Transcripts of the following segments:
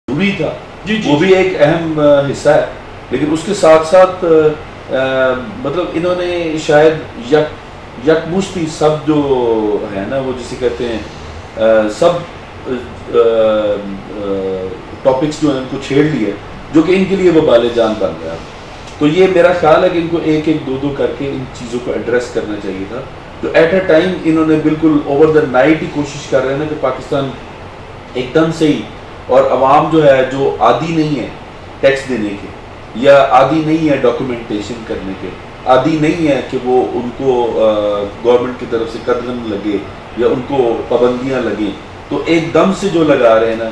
ضروری تھا، وہ بھی ایک اہم حصہ ہے، لیکن اس کے ساتھ ساتھ مطلب انہوں نے شاید یکمشتی سب جو ہے نا وہ جسے کہتے ہیں سب ٹاپکس جو ہیں ان کو چھیڑ لیے، جو کہ ان کے لیے وہ وبال جان بن گیا. تو یہ میرا خیال ہے کہ ان کو ایک ایک دو کر کے ان چیزوں کو ایڈریس کرنا چاہیے تھا. جو ایٹ اے ٹائم انہوں نے بالکل اوور دا نائٹ ہی کوشش کر رہے ہیں نا کہ پاکستان ایک دم سے ہی، اور عوام جو ہے جو عادی نہیں ہے ٹیکس دینے کے، یا عادی نہیں ہے ڈاکومنٹیشن کرنے کے، عادی نہیں ہے کہ وہ ان کو گورنمنٹ کی طرف سے قدغن لگے یا ان کو پابندیاں لگیں، تو ایک دم سے جو لگا رہے ہیں نا،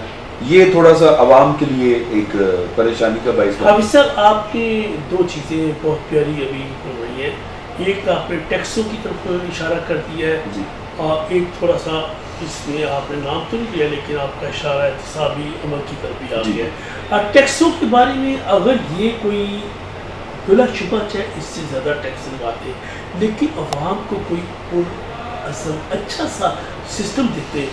یہ تھوڑا سا عوام کے لیے ایک پریشانی کا باعث ہے. حافظ صاحب آپ کی دو چیزیں بہت پیاری ابھی ہو رہی ہیں، ایک آپ نے ٹیکسوں کی طرف اشارہ کر دیا ہے جی، اور ایک تھوڑا سا اس میں آپ نے نام تو نہیں لیا لیکن آپ کا اشارہ احتسابی عمل کی طرف بھی آ گیا ہے. ٹیکسوں کے بارے میں اگر یہ کوئی بلا شبہ چاہے اس سے زیادہ ٹیکس لگاتے لیکن عوام کو کوئی اصل اچھا سا سسٹم دیتے،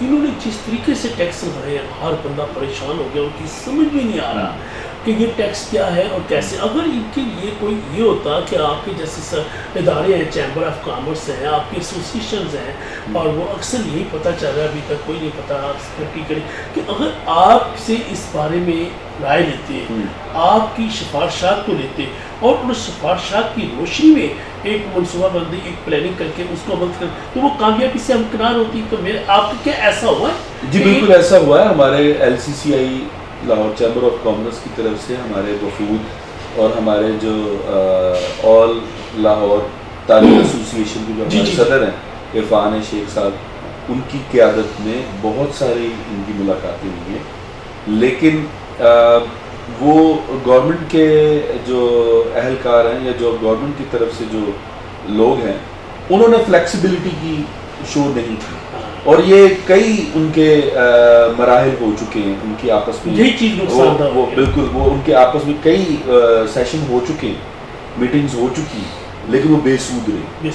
انہوں نے جس طریقے سے ٹیکس لگائے ہر بندہ پریشان ہو گیا، ان کی سمجھ بھی نہیں آ رہا کہ یہ ٹیکس کیا ہے اور کیسے. اگر ان کے لیے کوئی یہ ہوتا کہ آپ کے جیسے ادارے ہیں، چیمبر آف کامرس ہیں، آپ کی ایسوسیشنز ہیں، اور وہ اکثر یہی پتہ چل رہا ہے ابھی تک کوئی نہیں پتہ سیکرٹری کرے کہ اگر آپ سے اس بارے میں رائے لیتے، آپ کی سفارشات کو لیتے اور ان سفارشات کی روشنی میں ایک منصوبہ بندی، ایک پلاننگ کر کے اس کو عمل کر تو وہ کامیابی سے ہمکنار ہوتی. تو میرے آپ کا کیا ایسا ہوا ہے؟ جی بالکل ایسا ہوا ہے. ہمارے L C C I Lahore chamber of commerce کی طرف سے ہمارے وفود اور ہمارے جو آل لاہور تعلیم ایسوسیشن کے جو ہمارے صدر ہیں عرفان شیخ صاحب، ان کی قیادت میں بہت ساری ان کی ملاقاتیں ہوئی ہیں، لیکن وہ گورنمنٹ کے جو اہلکار ہیں یا جو گورنمنٹ کی طرف سے جو لوگ ہیں انہوں نے فلیکسیبلٹی کی شو نہیں کی، اور یہ کئی ان کے مراحل ہو چکے ہیں ان کی آپس میں. یہی چیز نقصان وہ بالکل وہ ان کے آپس میں کئی سیشن ہو چکے ہیں، میٹنگز ہو چکی، لیکن وہ بے سود رہے.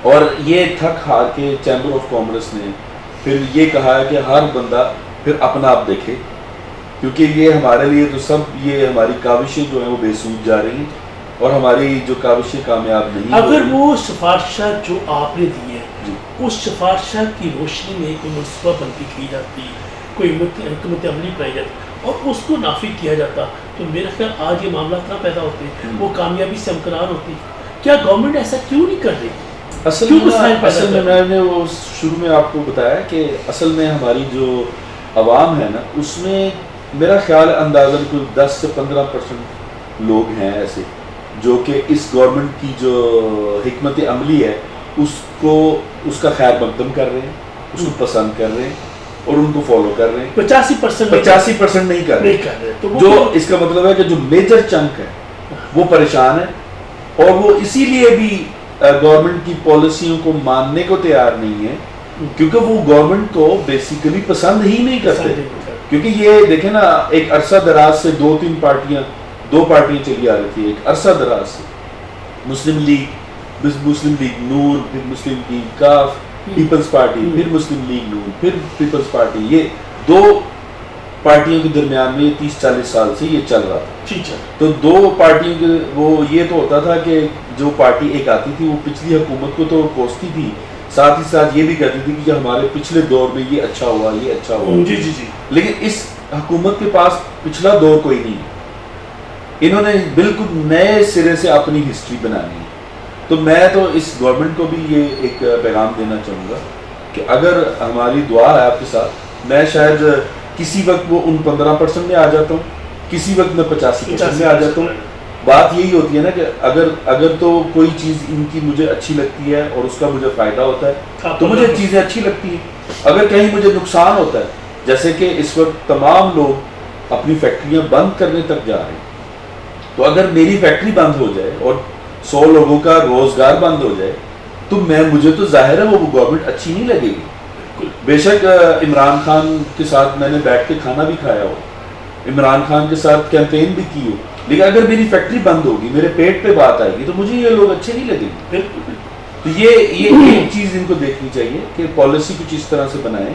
اور یہ تھک ہار کے چیمبر آف کامرس نے پھر یہ کہا ہے کہ ہر بندہ پھر اپنا آپ دیکھے، کیونکہ یہ ہمارے لیے تو سب یہ ہماری کاوشیں جو ہیں وہ بے سود جا رہی ہیں اور ہماری جو کاوشیں کامیاب نہیں. اگر وہ سفارشات جو آپ نے دی ہیں اس سفارشات کی روشنی میں کوئی منصوبہ بندی کی جاتی، کوئی حکمت عملی اپنائی جاتی اور اس کو نافذ کیا جاتا، تو میرا خیال آج یہ معاملات نہ پیدا ہوتے، وہ کامیابی سے ہمکنار ہوتی. کیا گورنمنٹ ایسا کیوں نہیں کر رہی؟ اصل میں میں نے وہ شروع میں آپ کو بتایا کہ اصل میں ہماری جو عوام ہے نا اس میں میرا خیال اندازاً کوئی 10 سے 15% لوگ ہیں ایسے جو کہ اس گورنمنٹ کی جو حکمت عملی ہے اس کا خیر مقدم کر رہے ہیں، اس کو پسند کر رہے ہیں اور ان کو فالو کر رہے ہیں. 85% نہیں کر رہے. جو اس کا مطلب ہے کہ جو میجر چنک ہے وہ پریشان ہے، اور وہ اسی لیے بھی گورنمنٹ کی پالیسیوں کو ماننے کو تیار نہیں ہے، کیونکہ وہ گورنمنٹ کو بیسیکلی پسند ہی نہیں کرتے. کیونکہ یہ دیکھیں نا، ایک عرصہ دراز سے دو پارٹیاں چلی آ رہی تھی. ایک عرصہ دراز سے مسلم لیگ نور، پھر مسلم لیگ کاف، پیپلز پارٹی، پھر مسلم لیگ نور، پھر پیپلز پارٹی، یہ دو پارٹیوں کے درمیان میں 30-40 سال سے یہ چل رہا تھا. تو دو پارٹیوں کے وہ یہ تو ہوتا تھا کہ جو پارٹی ایک آتی تھی وہ پچھلی حکومت کو تو کوستی تھی، ساتھ ہی ساتھ یہ بھی کہتی تھی کہ ہمارے پچھلے دور میں یہ اچھا ہوا، یہ اچھا ہوا. لیکن اس حکومت کے پاس پچھلا دور کوئی نہیں ہے، انہوں نے بالکل نئے سرے سے اپنی ہسٹری بنانی ہے. تو میں تو اس گورنمنٹ کو بھی یہ ایک پیغام دینا چاہوں گا کہ اگر ہماری دعا ہے آپ کے ساتھ، میں شاید کسی وقت وہ ان 15% میں آ جاتا ہوں، کسی وقت میں 85% میں آ جاتا ہوں. بات یہی ہوتی ہے نا کہ اگر تو کوئی چیز ان کی مجھے اچھی لگتی ہے اور اس کا مجھے فائدہ ہوتا ہے تو مجھے چیزیں اچھی لگتی ہیں. اگر کہیں مجھے نقصان ہوتا ہے، جیسے کہ اس وقت تمام لوگ اپنی فیکٹریاں بند کرنے تک جا رہے ہیں، تو اگر میری فیکٹری بند ہو جائے اور 100 لوگوں کا روزگار بند ہو جائے تو مجھے تو ظاہر ہے وہ گورنمنٹ اچھی نہیں لگے گی. بے شک عمران خان کے ساتھ میں نے بیٹھ کے کھانا بھی کھایا ہو، عمران خان کے ساتھ کیمپین بھی کی ہو، لیکن اگر میری فیکٹری بند ہوگی، میرے پیٹ پہ بات آئے گی تو مجھے یہ لوگ اچھے نہیں لگیں گے. تو یہ ایک چیز ان کو دیکھنی چاہیے کہ پالیسی کچھ اس طرح سے بنائیں،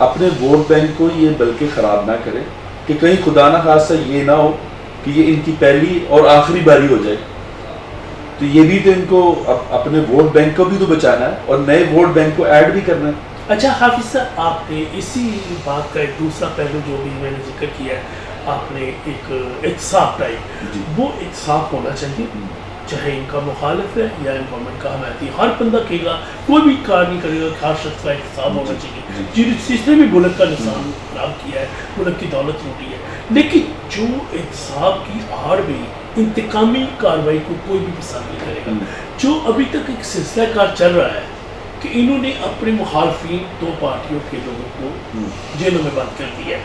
اپنے ووٹ بینک کو یہ بلکہ خراب نہ کریں، کہ کہیں خدا نہ خاصہ یہ نہ ہو کہ یہ ان کی پہلی اور آخری باری ہو جائے. تو یہ بھی تو ان کو اپنے ووٹ بینک کو بھی تو بچانا ہے اور نئے ووٹ بینک کو ایڈ بھی کرنا ہے. اچھا حافظ صاحب، آپ نے اسی بات کا ایک دوسرا پہلو جو بھی میں نے ذکر کیا ہے، آپ نے ایک احتساب ٹائپ، وہ احتساب ہونا چاہیے، چاہے ان کا مخالف ہے یا گورنمنٹ کا حمایتی. ہر بندہ کہے گا، کوئی بھی کار نہیں کرے گا کہ ہر شخص کا احتساب ہونا چاہیے جس نے بھی ملک کا نظام خراب کیا ہے، ملک کی دولت لوٹی ہے. لیکن جو احتساب کی آڑ میں انتقامی کارروائی کو کوئی بھی پسند نہیں کرے گا. جو ابھی تک ایک سلسلہ کار چل رہا ہے کہ انہوں نے اپنے مخالفین دو پارٹیوں کے لوگوں کو جیلوں میں بند کر دیا ہے،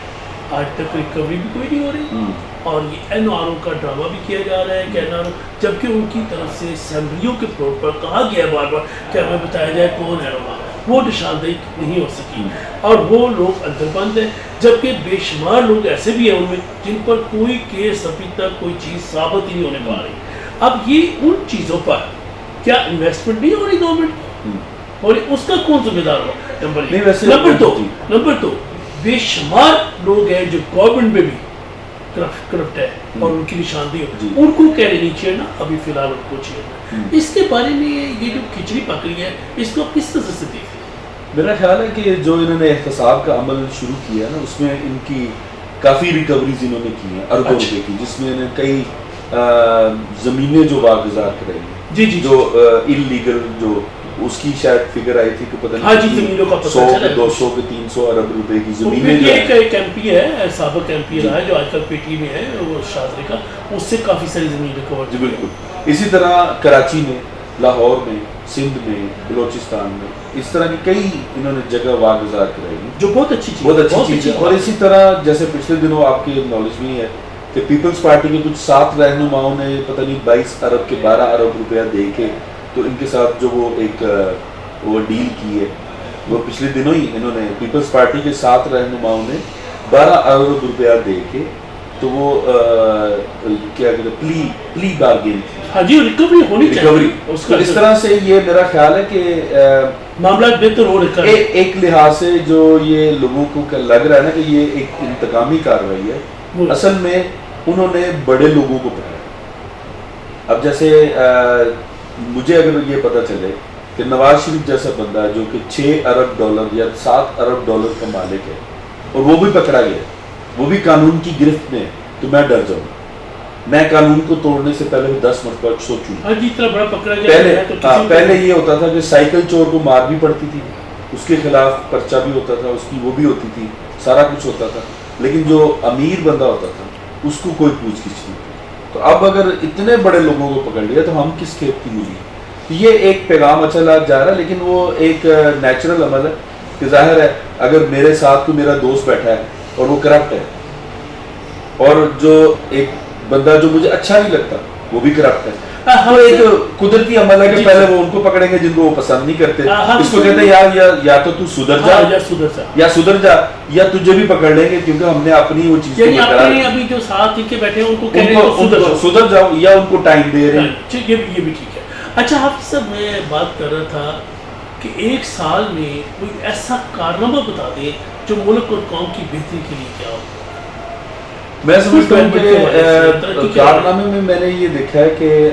آج تک ریکوری بھی کوئی نہیں ہو رہی، اور یہ این آر او کا ڈرامہ بھی کیا جا رہا ہے کہ این آر او، جبکہ ان کی طرف سے اسمبلیوں کے طور پر کہا گیا ہے بار بار کہ ہمیں بتایا جائے کون ہے روا، وہ نشاندہی نہیں ہو سکی اور وہ لوگ اندر بند ہیں. جبکہ بے شمار لوگ ایسے بھی ہیں ان میں جن پر کوئی کیس ابھی تک کوئی چیز ثابت ہی نہیں ہونے پا رہی. اب یہ ان چیزوں پر کیا انویسٹمنٹ نہیں ہو رہی گورنمنٹ، اور اس کا کون ذمہ دار ہوا؟ نمبر دو بے شمار لوگ ہیں جو گورنمنٹ میں بھی کرپٹ ہے اور ان کی نشاندہی ہو، ان کو کہہ نہیں چھیڑنا، ابھی فی الحال ان کو چھیڑنا. اس کے بارے میں یہ جو کھچڑی پکڑی ہے، اس کو کس طرح سے دیکھیں؟ میرا خیال ہے کہ جو انہوں نے احتساب کا عمل شروع کیا ہے نا، اس میں ان کی کافی ریکوریز انہوں نے کی ہیں اربوں روپے کی، جس میں انہیں کئی زمینیں جو واگزار کرائی ہیں، جو انلیگل، جو اس کی شاید فگر آئی تھی کہ پتہ نہیں 100 200 کے 300 ارب روپے کی زمینیں. ایک ایم پی ہے، سابق ایم پی رہا ہے جو آج کل پی ٹی میں ہے، وہ شاذلی کا، اس سے کافی ساری زمین ریکور. جی بالکل. اسی طرح کراچی میں، لاہور میں، سندھ میں، بلوچستان میں، اس طرح کی کئی انہوں نے جگہ واگزار کرائی ہیں، جو بہت اچھی چیز ہے. اور اسی طرح جیسے پچھلے دنوں آپ کے نالج میں ہے کہ پیپلز پارٹی کے کچھ 7 رہنماؤں نے پتہ نہیں 22 ارب کے 12 ارب روپیہ دے کے تو ان کے ساتھ جو وہ ڈیل کی ہے، وہ پچھلے دنوں ہی انہوں نے پیپلز پارٹی کے 7 رہنماؤں نے 12 ارب روپیہ دے کے تو وہ کیا کہتے ہیں پلی بارگین تھی. ہاں جی، ریکوری ہونی چاہیے. اس طرح سے یہ میرا خیال ہے کہ معاملات بہتر ہو رہے ہیں. ایک لحاظ سے جو یہ لوگوں کو لگ رہا ہے نا کہ یہ ایک انتقامی کارروائی ہے، اصل میں انہوں نے بڑے لوگوں کو پکڑا. اب جیسے مجھے اگر یہ پتہ چلے کہ نواز شریف جیسا بندہ جو کہ 6 ارب ڈالر یا 7 ارب ڈالر کا مالک ہے اور وہ بھی پکڑا گیا، وہ بھی قانون کی گرفت میں، تو میں ڈر جاؤں. میں قانون کو توڑنے سے پہلے 10 مرتبہ سوچوں. پہلے یہ ہوتا تھا کہ سائیکل چور کو مار بھی پڑتی تھی، اس کے خلاف پرچہ بھی ہوتا تھا، اس کی وہ بھی ہوتی تھی، سارا کچھ ہوتا تھا، لیکن جو امیر بندہ ہوتا تھا اس کو کوئی پوچھ گچھ نہیں تھی. تو اب اگر اتنے بڑے لوگوں کو پکڑ لیا تو ہم کس کھیت کی مولی. یہ ایک پیغام اچھا لگ جا رہا ہے، لیکن وہ ایک نیچرل عمل ہے کہ ظاہر ہے اگر میرے ساتھ کوئی میرا دوست بیٹھا ہے اور وہ کرپٹ ہے، اور جو ایک بندہ جو مجھے اچھا نہیں لگتا وہ بھی کرپٹ ہے، تو ایک قدرتی عمل ہے کہ پہلے وہ ان کو پکڑیں گے جن کو وہ پسند نہیں کرتے. اس کو کہتے ہیں یار یا تو سدھر جا یا سدھر جا یا تجھے بھی پکڑ لیں گے، کیونکہ ہم نے اپنی وہ چیز ابھی جو ساتھ ان کے بیٹھے ہیں ان کو سدھر جاؤ یا ان کو ٹائم دے رہے ہیں. یہ بھی ٹھیک ہے. اچھا حافظ صاحب، میں بات کر رہا تھا کہ ایک سال میں کوئی ایسا کارنامہ بتا دیں جو ملک اور قوم کی بہتری کے لیے کیا ہو. میں سمجھتا ہوں کہ کارنامے میں میں نے یہ دیکھا ہے کہ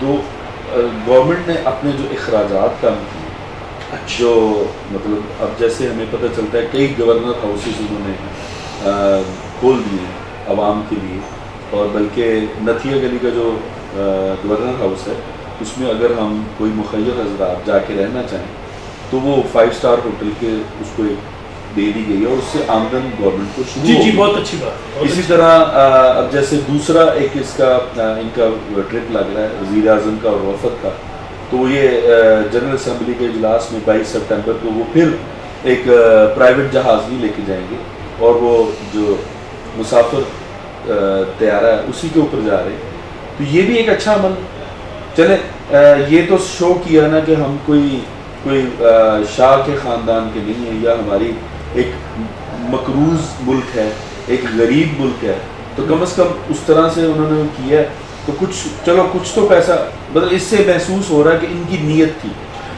گورنمنٹ نے اپنے جو اخراجات کم کیے، جو مطلب اب جیسے ہمیں پتہ چلتا ہے کئی گورنر ہاؤسز انہوں نے کھول دیے ہیں عوام کے لیے، اور بلکہ نتھیا گلی کا جو گورنر ہاؤس ہے اس میں اگر ہم کوئی مخیر حضرات جا کے رہنا چاہیں تو وہ 5 اسٹار ہوٹل کے اس کو ایک دے دی گئی ہے، اور اس سے آمدن گورنمنٹ کو شروع جی بہت اچھی بات. اسی طرح اب جیسے دوسرا ایک اس کا ان کا ٹرپ لگ رہا ہے وزیر اعظم کا اور وفد کا، تو یہ جنرل اسمبلی کے اجلاس میں 22 سپٹمبر کو وہ پھر ایک پرائیویٹ جہاز بھی لے کے جائیں گے، اور وہ جو مسافر طیارہ ہے اسی کے اوپر جا رہے ہیں. تو یہ بھی ایک اچھا عمل. چلے یہ تو شو کیا نا کہ ہم کوئی شاہ کے خاندان کے نہیں ہیں، یا ہماری ایک مقروض ملک ہے، ایک غریب ملک ہے، تو کم از کم اس طرح سے انہوں نے کیا ہے. تو کچھ تو پیسہ مطلب اس سے محسوس ہو رہا ہے کہ ان کی نیت تھی.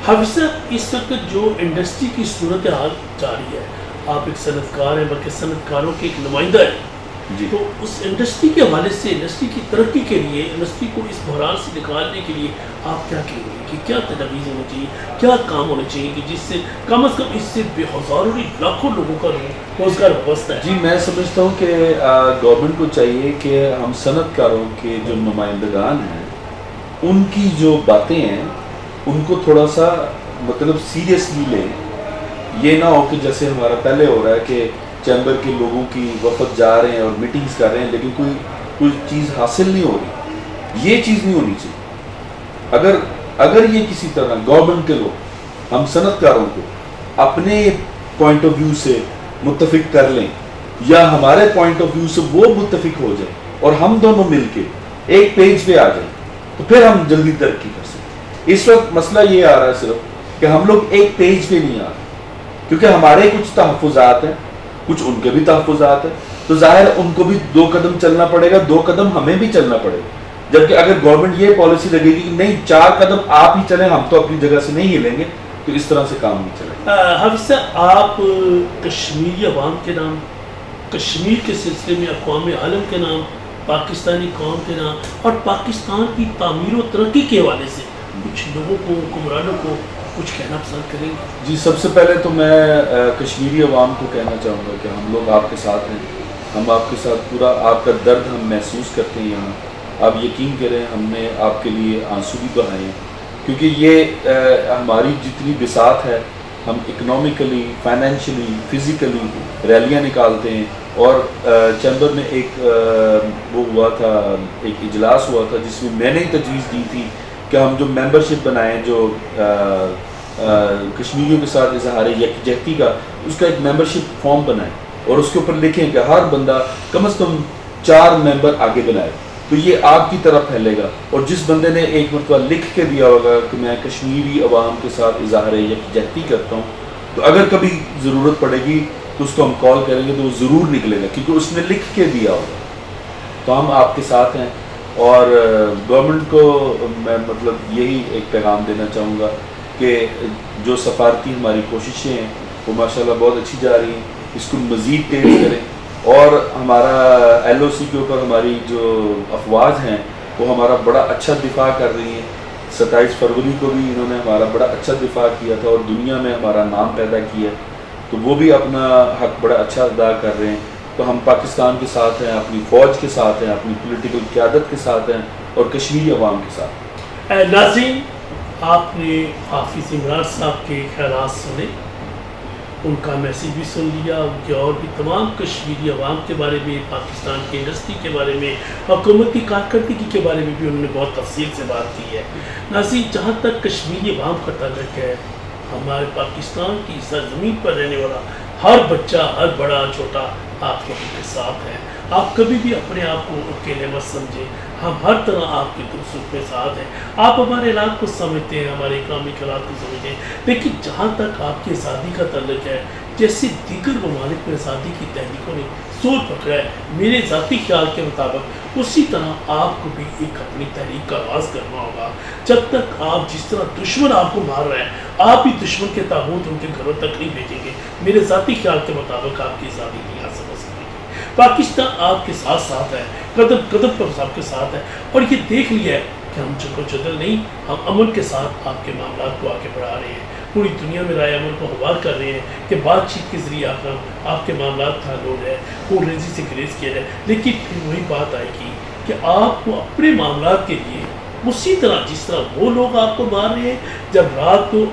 حافظ صاحب، اس وقت جو انڈسٹری کی صورتحال جاری ہے، آپ ایک صنعت کار ہیں، بلکہ صنعت کاروں کے ایک نمائندہ ہیں، جی۔ تو اس انڈسٹری کے حوالے سے انڈسٹری کی ترقی کے لیے، انڈسٹری کو اس بحران سے نکالنے کے لیے آپ کیا کہیں گے کہ کیا تجاویز ہونی چاہیے، کیا کام ہونے چاہیے کہ جس سے کم از کم اس سے بے ہزاروں نہیں لاکھوں لوگوں کا روزگار وابستہ ہے؟ جی میں سمجھتا ہوں کہ گورنمنٹ کو چاہیے کہ ہم صنعت کاروں کے جو نمائندگان ہیں ان کی جو باتیں ہیں ان کو تھوڑا سا مطلب سیریسلی لیں. یہ نہ ہو کہ جیسے ہمارا پہلے ہو رہا ہے کہ چیمبر کے لوگوں کی وفد جا رہے ہیں اور میٹنگز کر رہے ہیں لیکن کوئی چیز حاصل نہیں ہو رہی. یہ چیز نہیں ہونی چاہیے. اگر یہ کسی طرح گورنمنٹ کے لوگ ہم صنعت کاروں کو اپنے پوائنٹ آف ویو سے متفق کر لیں یا ہمارے پوائنٹ آف ویو سے وہ متفق ہو جائیں اور ہم دونوں مل کے ایک پیج پہ آ جائیں تو پھر ہم جلدی ترقی کر سکتے. اس وقت مسئلہ یہ آ رہا ہے صرف کہ ہم لوگ ایک پیج پہ نہیں آ رہے کیونکہ ہمارے کچھ تحفظات ہیں، کچھ ان کے بھی تحفظات ہیں، تو ظاہر ان کو بھی 2 قدم چلنا پڑے گا، 2 قدم ہمیں بھی چلنا پڑے گا. جبکہ اگر گورنمنٹ یہ پالیسی لگے گی کہ نہیں 4 قدم آپ ہی چلیں، ہم تو اپنی جگہ سے نہیں ہلیں گے، تو اس طرح سے کام نہیں چلے گا. حافظ صاحب، آپ کشمیری عوام کے نام، کشمیر کے سلسلے میں اقوام عالم کے نام، پاکستانی قوم کے نام اور پاکستان کی تعمیر و ترقی کے حوالے سے کچھ لوگوں کو، حکمرانوں کو کچھ کہنا پسند کریں گے؟ جی سب سے پہلے تو میں کشمیری عوام کو کہنا چاہوں گا کہ ہم لوگ آپ کے ساتھ ہیں. ہم آپ کے ساتھ پورا آپ کا درد ہم محسوس کرتے ہیں. یہاں آپ یقین کریں ہم نے آپ کے لیے آنسو بھی بہائے ہیں کیونکہ یہ ہماری جتنی بساط ہے، ہم اکنامکلی، فائنینشلی، فزیکلی ریلیاں نکالتے ہیں. اور چیمبر میں ایک وہ ہوا تھا، ایک اجلاس ہوا تھا جس میں میں نے تجویز دی تھی کہ ہم جو ممبرشپ بنائیں، جو کشمیریوں کے ساتھ اظہار یکجہتی کا، اس کا ایک ممبرشپ فارم بنائیں اور اس کے اوپر لکھیں کہ ہر بندہ کم از کم 4 ممبر آگے بنائے. تو یہ آپ کی طرف پھیلے گا. اور جس بندے نے ایک مرتبہ لکھ کے دیا ہوگا کہ میں کشمیری عوام کے ساتھ اظہار یکجہتی کرتا ہوں، تو اگر کبھی ضرورت پڑے گی تو اس کو ہم کال کریں گے تو وہ ضرور نکلے گا کیونکہ اس نے لکھ کے دیا ہوگا. تو ہم آپ کے ساتھ ہیں. اور گورنمنٹ کو میں مطلب یہی ایک پیغام دینا چاہوں گا کہ جو سفارتی ہماری کوششیں ہیں وہ ماشاءاللہ بہت اچھی جا رہی ہیں، اس کو مزید تیز کریں. اور ہمارا ایل او سی کے اوپر ہماری جو افواج ہیں وہ ہمارا بڑا اچھا دفاع کر رہی ہیں. 27 فروری کو بھی انہوں نے ہمارا بڑا اچھا دفاع کیا تھا اور دنیا میں ہمارا نام پیدا کیا، تو وہ بھی اپنا حق بڑا اچھا ادا کر رہے ہیں. تو ہم پاکستان کے ساتھ ہیں، اپنی فوج کے ساتھ ہیں، اپنی پولیٹیکل قیادت کے ساتھ ہیں اور کشمیری عوام کے ساتھ. ناظرین، آپ نے حافظ عمران صاحب کے خیالات سنے، ان کا میسیج بھی سن لیا، ان کے اور بھی تمام کشمیری عوام کے بارے میں، پاکستان کی انڈسٹری کے بارے میں، حکومت کی کارکردگی کے بارے میں بھی انہوں نے بہت تفصیل سے بات کی ہے. ناظرین، جہاں تک کشمیری عوام کا تعلق ہے، ہمارے پاکستان کی سرزمین پر رہنے والا ہر بچہ، ہر بڑا چھوٹا آپ کے ساتھ ہے. آپ کبھی بھی اپنے آپ کو اکیلے مت سمجھیں، ہم ہر طرح آپ کے دکھ سکھ میں ساتھ ہیں. آپ ہمارے حالات کو سمجھتے ہیں، ہمارے اکنامک حالات کو سمجھتے ہیں، لیکن جہاں تک آپ کی آزادی کا تعلق ہے، جیسے دیگر ممالک میں آزادی کی تحریکوں نے زور پکڑا ہے، میرے ذاتی خیال کے مطابق اسی طرح آپ کو بھی ایک اپنی تحریک کا آغاز کرنا ہوگا. جب تک آپ جس طرح دشمن آپ کو مار رہے ہیں، آپ بھی دشمن کے تابوت ان کے گھروں تک نہیں بھیجیں گے، میرے ذاتی خیال کے مطابق آپ کی آزادی نہیں حاصل ہو سکے گی. پاکستان آپ کے ساتھ ساتھ ہے، قدم قدم پر آپ کے ساتھ ہے، اور یہ دیکھ لیا ہے کہ ہم چکر چدل نہیں، ہم امن کے ساتھ آپ کے معاملات کو آگے بڑھا رہے ہیں. پوری دنیا میں رائے عمل کو ہموار کر رہے ہیں کہ بات چیت کے ذریعے آپ کے معاملات حل ہو جائے، وہ ریزی سے گریز کیا جائے. لیکن پھر وہی بات آئے گی کہ آپ کو اپنے معاملات کے لیے اسی طرح جس طرح وہ لوگ آپ کو مار رہے ہیں، جب رات کو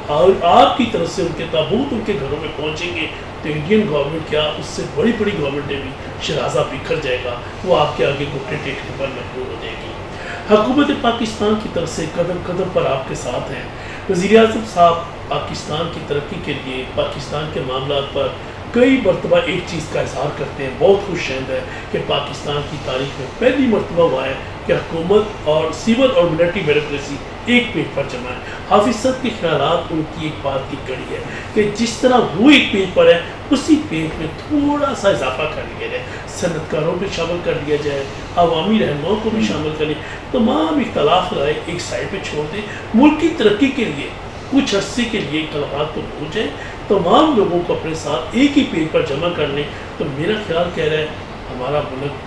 آپ کی طرف سے ان کے تابوت ان کے گھروں میں پہنچیں گے تو انڈین گورنمنٹ کیا اس سے بڑی بڑی گورنمنٹیں بھی شرازہ بکھر جائے گا، وہ آپ کے آگے گھٹنے ٹیکنے پر مجبور ہو جائے گی. حکومت پاکستان کی طرف سے قدم قدم پر آپ کے ساتھ ہیں. وزیر اعظم صاحب پاکستان کی ترقی کے لیے، پاکستان کے معاملات پر کئی مرتبہ ایک چیز کا اظہار کرتے ہیں، بہت خوش شہد ہے کہ پاکستان کی تاریخ میں پہلی مرتبہ ہوا ہے کہ حکومت اور سول اور ملٹری بیوروکریسی ایک پیج پر جمع ہے. حافظ صاحب کے خیالات ان کی ایک بات کی کڑی ہے کہ جس طرح وہ ایک پیج پر ہے اسی پیج میں تھوڑا سا اضافہ کر لیا جائے، صنعت کاروں کو شامل کر لیا جائے، عوامی رہنماؤں کو بھی شامل کر لیں، تمام اختلاف رائے ایک سائڈ پہ چھوڑ دیں، ملک کی ترقی کے لیے کچھ عرصے کے لیے اختلافات کو بھول جائیں، تمام لوگوں کو اپنے ساتھ ایک ہی پیج پر جمع کر لیں. تو میرا خیال کہہ رہا ہے ہمارا ملک